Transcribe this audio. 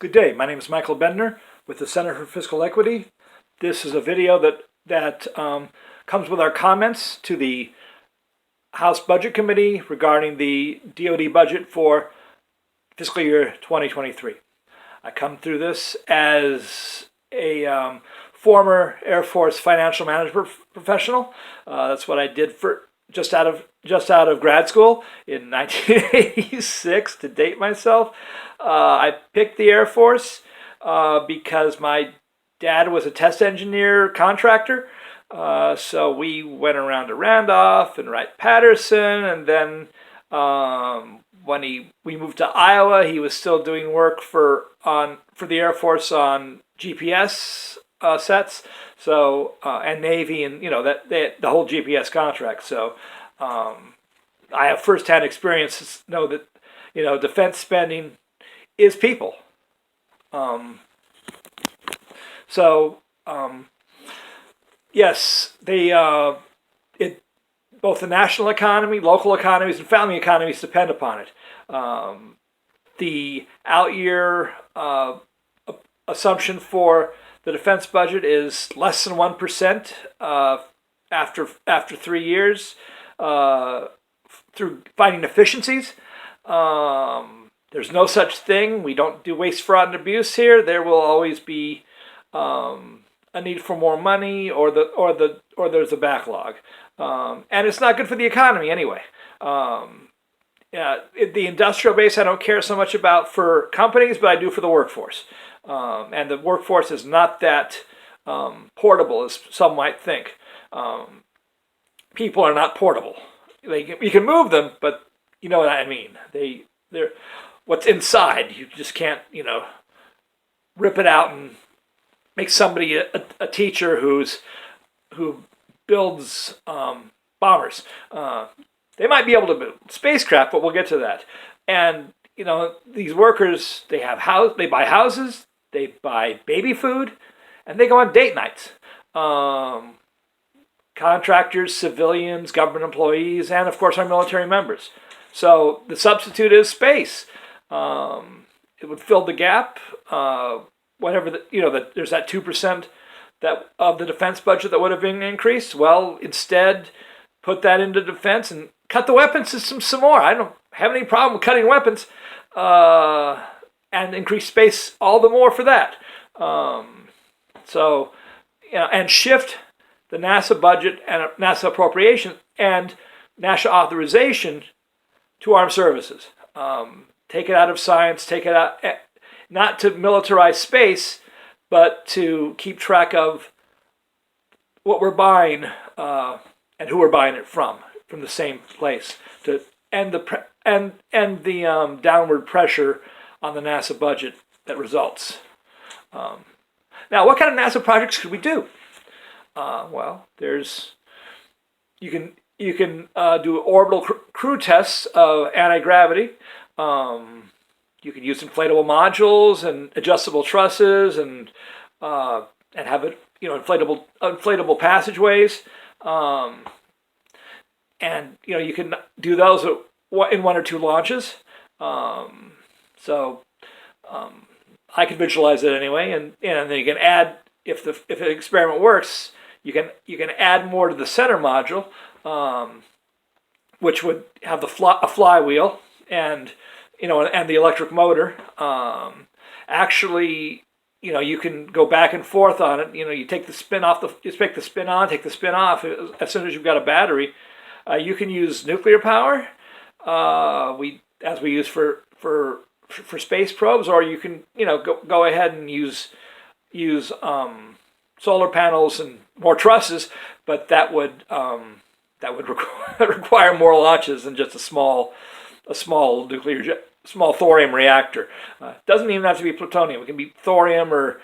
Good day. My name is Michael Bendner with the Center for Fiscal Equity. This is a video that comes with our comments to the House Budget Committee regarding the DoD budget for fiscal year 2023. I come through this as a former Air Force financial management professional. That's what I did for just out of grad school in 1986 to date myself. I picked the Air Force because my dad was a test engineer contractor. So we went around to Randolph and Wright-Patterson, and then when we moved to Iowa, he was still doing work for the Air Force on GPS sets, so and Navy, and the whole GPS contract. So I have firsthand experience to know that defense spending is people. Yes, both the national economy, local economies, and family economies depend upon it. The out-year assumption for the defense budget is less than 1% after 3 years through finding efficiencies. There's no such thing. We don't do waste, fraud, and abuse here. There will always be a need for more money, or there's a backlog, and it's not good for the economy anyway. The industrial base I don't care so much about for companies, but I do for the workforce, and the workforce is not that portable as some might think. People are not portable. You can move them, but you know what I mean. They're what's inside. You just can't rip it out and make somebody a teacher who builds bombers. They might be able to build spacecraft, but we'll get to that. And these workers, they buy houses, they buy baby food, and they go on date nights. Contractors, civilians, government employees, and of course our military members. So the substitute is space. It would fill the gap. There's that 2% of the defense budget that would have been increased. Well, instead, put that into defense and cut the weapons system some more. I don't have any problem with cutting weapons, and increase space all the more for that. And shift the NASA budget and NASA appropriation and NASA authorization to armed services. Take it out of science, take it out, not to militarize space, but to keep track of what we're buying and who we're buying it from the same place, to end the downward pressure on the NASA budget that results. Now, what kind of NASA projects could we do? Well, you can do orbital crew tests of anti-gravity. You can use inflatable modules and adjustable trusses, and have it, inflatable passageways. And you can do those in 1 or 2 launches. I can visualize it anyway, and then you can add, if the experiment works, you can add more to the center module, which would have a flywheel and the electric motor. Actually, you can go back and forth on it. You take the spin off, you take the spin on, take the spin off. As soon as you've got a battery, you can use nuclear power. As we use for space probes, or you can go ahead and use solar panels and more trusses, but that would require more launches than just a small thorium reactor. Doesn't even have to be plutonium. It can be thorium or